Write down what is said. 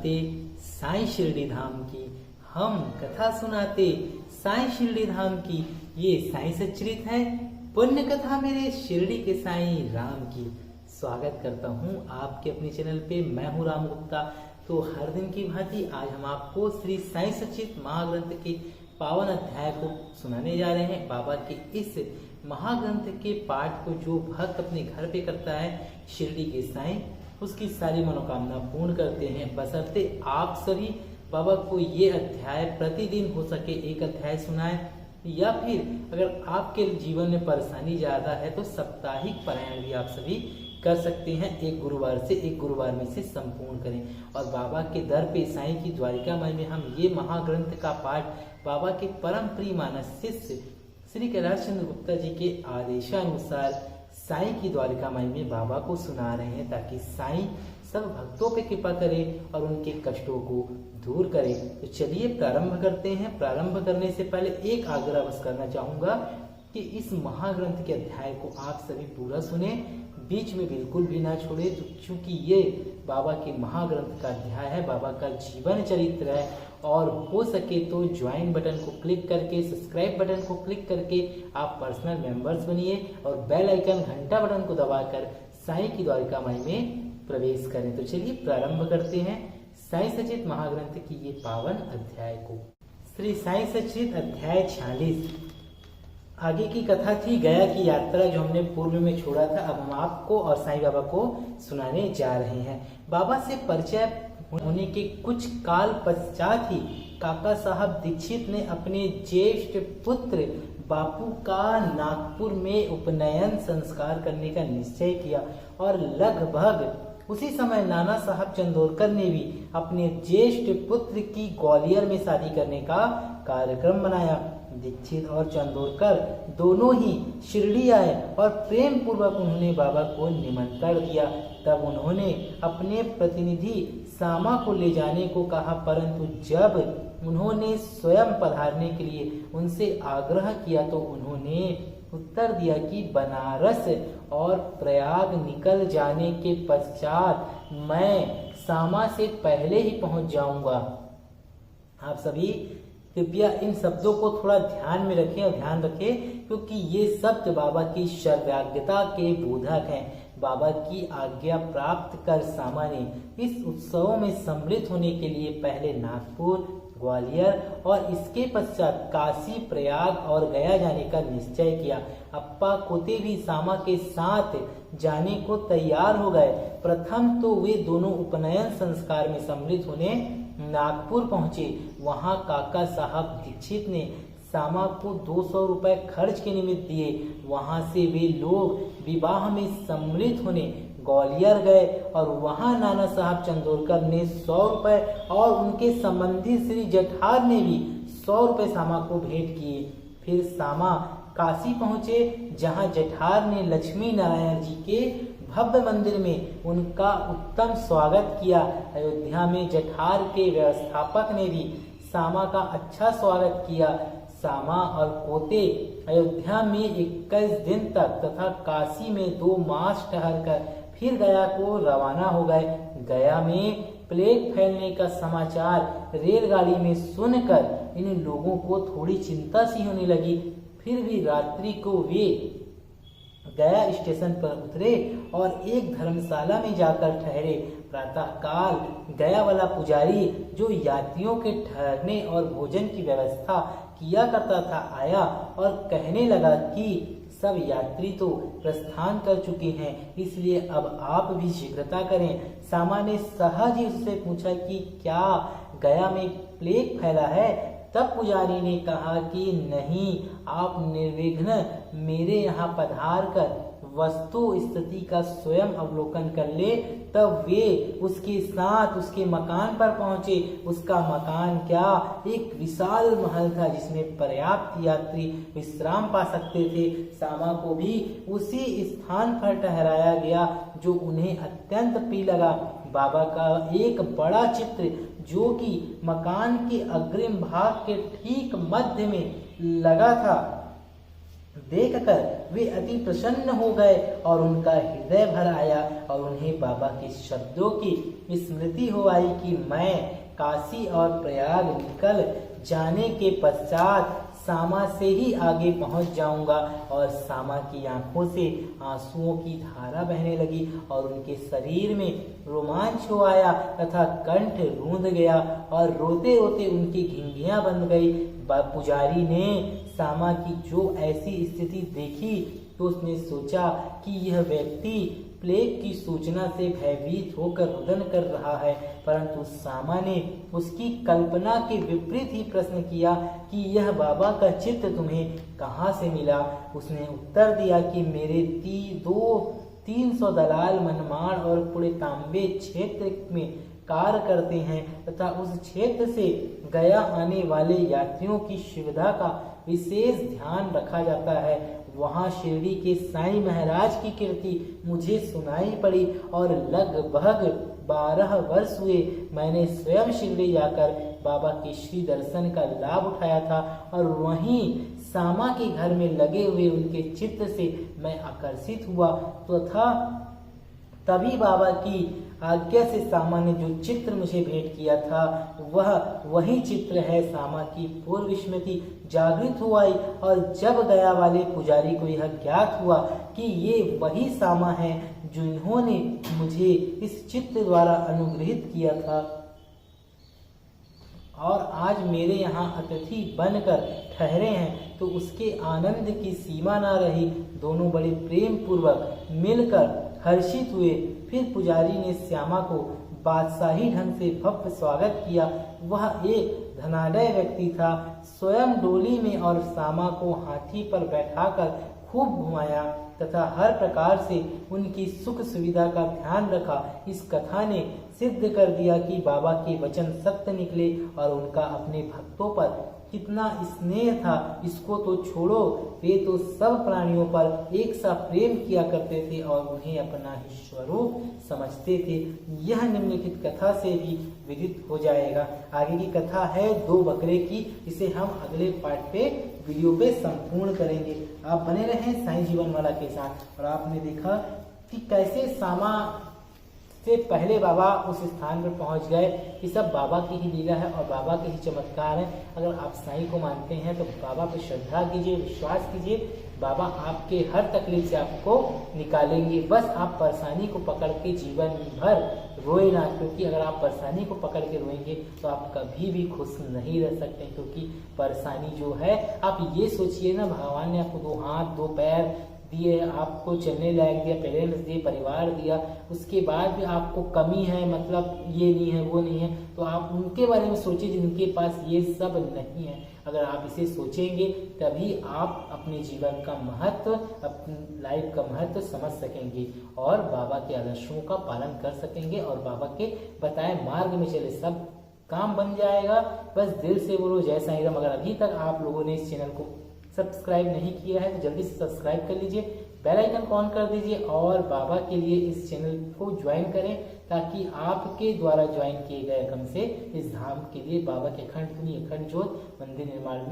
सुनाते साईं शिरडी धाम की, हम कथा सुनाते साईं शिरडी धाम की। ये साईं सच्चरित है, पुण्य कथा मेरे शिरडी के साईं राम की। स्वागत करता हूँ आपके अपने चैनल पे। मैं हूँ राम गुप्ता। तो हर दिन की भांति आज हम आपको श्री साईं सच्चित महाग्रंथ के पावन अध्याय को सुनाने जा रहे हैं। बाबा के इस महाग्रंथ के पाठ को जो भक्त अपने घर पे करता है, शिरडी के साईं उसकी सारी मनोकामना पूर्ण करते हैं। बशर्ते आप सभी बाबा को ये अध्याय प्रतिदिन हो सके एक अध्याय सुनाएं, या फिर अगर आपके जीवन में परेशानी ज्यादा है तो साप्ताहिक पारायण भी आप सभी कर सकते हैं। एक गुरुवार से एक गुरुवार में से संपूर्ण करें। और बाबा के दर पे साईं की द्वारिका माई में हम ये महाग्रंथ का पाठ बाबा के परम प्रिय मानस शिष्य श्री कैलाश चंद्र गुप्ता जी के आदेशानुसार साईं की द्वारिका माई में बाबा को सुना रहे हैं, ताकि साईं सब भक्तों पे कृपा करे और उनके कष्टों को दूर करे। तो चलिए प्रारंभ करते हैं। प्रारंभ करने से पहले एक आग्रह बस करना चाहूंगा कि इस महाग्रंथ के अध्याय को आप सभी पूरा सुने, बीच में बिल्कुल भी ना छोड़े। तो चूंकि ये बाबा के महाग्रंथ का अध्याय है, बाबा का जीवन चरित्र है, और हो सके तो ज्वाइन बटन को क्लिक करके, सब्सक्राइब बटन को क्लिक करके आप पर्सनल मेंबर्स बनिए और बेल आइकन घंटा बटन को दबाकर साईं की द्वारिका माई में प्रवेश करें। तो चलिए प्रारंभ करते हैं साईं सच्चित महाग्रंथ की ये पावन अध्याय को। श्री साईं सच्चित अध्याय 46। आगे की कथा थी गया की यात्रा, जो हमने पूर्व में छोड़ा था। अब हम आपको और साईं बाबा को सुनाने जा रहे हैं। बाबा से परिचय होने के कुछ काल पश्चात ही काका साहब दीक्षित ने अपने ज्येष्ठ पुत्र बापू का नागपुर में उपनयन संस्कार करने का निश्चय किया, और लगभग उसी समय नाना साहब चंदोरकर ने भी अपने ज्येष्ठ पुत्र की ग्वालियर में शादी करने का कार्यक्रम बनाया। दीक्षित और चंदोरकर दोनों ही शिरडी आए और प्रेम पूर्वक उन्होंने बाबा को निमंत्रण दिया। तब उन्होंने अपने प्रतिनिधि सामा को ले जाने को कहा, परंतु जब उन्होंने स्वयं पधारने के लिए उनसे आग्रह किया तो उन्होंने उत्तर दिया कि बनारस और प्रयाग निकल जाने के पश्चात मैं सामा से पहले ही पहुंच जाऊंगा। आप सभी कृपया इन शब्दों को थोड़ा ध्यान में रखें और ध्यान रखें, क्योंकि ये शब्द बाबा की सर्वज्ञता के बोधक हैं। बाबा की आज्ञा प्राप्त कर सामा ने इस उत्सवों में सम्मिलित होने के लिए पहले नागपुर, ग्वालियर और इसके पश्चात काशी, प्रयाग और गया जाने का निश्चय किया। अप्पा कोते भी सामा के साथ जाने को तैयार हो गए। प्रथम तो वे दोनों उपनयन संस्कार में सम्मिलित होने नागपुर पहुंचे। वहां काका साहब दीक्षित ने सामा को 200 रुपए खर्च के निमित्त दिए। वहां से वे लोग विवाह में सम्मिलित होने ग्वालियर गए, और वहां नाना साहब चंदोरकर ने 100 रुपए और उनके संबंधी श्री जठार ने भी 100 रुपए सामा को भेंट किए। फिर सामा काशी पहुंचे, जहां जठार ने लक्ष्मी नारायण जी के भव्य मंदिर में उनका उत्तम स्वागत किया। अयोध्या में जठार के व्यवस्थापक ने भी सामा का अच्छा स्वागत किया। सामा और पोते अयोध्या में 21 दिन तक तथा काशी में 2 मास ठहरकर फिर गया को रवाना हो गए। गया में प्लेग फैलने का समाचार रेलगाड़ी में सुनकर इन लोगों को थोड़ी चिंता सी होने लगी। फिर भी रात्रि को वे गया स्टेशन पर उतरे और एक धर्मशाला में जाकर ठहरे। प्रातःकाल गया वाला पुजारी, जो यात्रियों के ठहरने और भोजन की व्यवस्था किया करता था, आया और कहने लगा कि सब यात्री तो प्रस्थान कर चुके हैं, इसलिए अब आप भी शीघ्रता करें। सामा ने सहज ही उससे पूछा कि क्या गया में प्लेग फैला है? तब पुजारी ने कहा कि नहीं, आप निर्विघ्न मेरे यहाँ पधार कर वस्तु स्थिति का स्वयं अवलोकन कर ले। तब वे उसके साथ उसके मकान पर पहुंचे। उसका मकान क्या, एक विशाल महल था जिसमें पर्याप्त यात्री विश्राम पा सकते थे। सामा को भी उसी स्थान पर ठहराया गया, जो उन्हें अत्यंत प्रिय लगा। बाबा का एक बड़ा चित्र, जो कि मकान के अग्रिम भाग के ठीक मध्य में लगा था, देखकर वे अति प्रसन्न हो गए और उनका हृदय भर आया और उन्हें बाबा के शब्दों की स्मृति हो आई कि मैं काशी और प्रयाग निकल जाने के पश्चात सामा से ही आगे पहुंच जाऊंगा। और सामा की आंखों से आंसुओं की धारा बहने लगी और उनके शरीर में रोमांच हो आया तथा कंठ रूंध गया और रोते रोते उनकी घिंघियां बंध गई। पुजारी ने सामा की जो ऐसी स्थिति देखी तो उसने सोचा कि यह व्यक्ति प्लेग की सूचना से भयभीत होकर रुदन कर रहा है, परंतु सामा ने उसकी कल्पना के विपरीत ही प्रश्न किया कि यह बाबा का चित्र तुम्हें कहाँ से मिला। उसने उत्तर दिया कि मेरे 300 दलाल मनमाड़ और पुणे तांबे क्षेत्र में कार्य करते हैं तथा उस क्षेत्र से गया आने वाले यात्रियों की सुविधा का विशेष ध्यान रखा जाता है। वहाँ शिरडी के साईं महाराज की कीर्ति मुझे सुनाई पड़ी और लगभग 12 वर्ष हुए मैंने स्वयं शिरडी जाकर बाबा के श्री दर्शन का लाभ उठाया था और वहीं सामा के घर में लगे हुए उनके चित्र से मैं आकर्षित हुआ तथा तभी बाबा की आज्ञा से सामा ने जो चित्र मुझे भेंट किया था वह वही चित्र है। सामा की पूर्व स्मृति जागृत हो आई और जब गया वाले पुजारी को यह ज्ञात हुआ कि ये वही सामा है जिन्होंने मुझे इस चित्र द्वारा अनुग्रहित किया था और आज मेरे यहाँ अतिथि बनकर ठहरे हैं, तो उसके आनंद की सीमा न रही। दोनों बड़े प्रेम पूर्वक मिलकर हर्षित हुए। फिर पुजारी ने श्यामा को बादशाही ढंग से भव्य स्वागत किया। वह एक धनाढ्य व्यक्ति था। स्वयं डोली में और श्यामा को हाथी पर बैठाकर खूब घुमाया तथा हर प्रकार से उनकी सुख सुविधा का ध्यान रखा। इस कथा ने सिद्ध कर दिया कि बाबा के वचन सत्य निकले और उनका अपने भक्तों पर कितना स्नेह था इसको तो छोड़ो, वे तो सब प्राणियों पर एक सा प्रेम किया करते थे और उन्हें अपना ही स्वरूप समझते थे। यह निम्नलिखित कथा से भी विदित हो जाएगा। आगे की कथा है 2 बकरे की, इसे हम अगले पार्ट पे वीडियो पे संपूर्ण करेंगे। आप बने रहें साईं जीवन वाला के साथ। और आपने देखा कि कैसे सामा से पहले बाबा उस स्थान पर पहुंच गए। ये सब बाबा की ही लीला है और बाबा के ही चमत्कार है। अगर आप साईं को मानते हैं तो बाबा पर श्रद्धा कीजिए, विश्वास कीजिए, बाबा आपके हर तकलीफ से आपको निकालेंगे। बस आप परेशानी को पकड़ के जीवन भर रोए ना, क्योंकि अगर आप परेशानी को पकड़ के रोएंगे तो आप कभी भी खुश नहीं रह सकते। क्योंकि परेशानी जो है, आप ये सोचिए ना, भगवान ने आपको 2 हाथ 2 पैर दिए, आपको चलने लायक दिया, पेरेंट्स दिए, परिवार दिया, उसके बाद भी आपको कमी है, मतलब ये नहीं है वो नहीं है, तो आप उनके बारे में सोचिए जिनके पास ये सब नहीं है। अगर आप इसे सोचेंगे तभी आप अपने जीवन का महत्व, अपनी लाइफ का महत्व समझ सकेंगे और बाबा के आदर्शों का पालन कर सकेंगे और बाबा के बताए मार्ग में चले, सब काम बन जाएगा। बस दिल से बोलो जय साईं राम। अगर अभी तक आप लोगों ने इस चैनल को सब्सक्राइब नहीं किया है तो जल्दी से सब्सक्राइब कर लीजिए, बेल आइकन को ऑन कर दीजिए और बाबा के लिए इस चैनल को ज्वाइन करें, ताकि आपके द्वारा ज्वाइन किए गए रकम से इस धाम के लिए बाबा के अखंड धुनी अखंड ज्योत मंदिर निर्माण में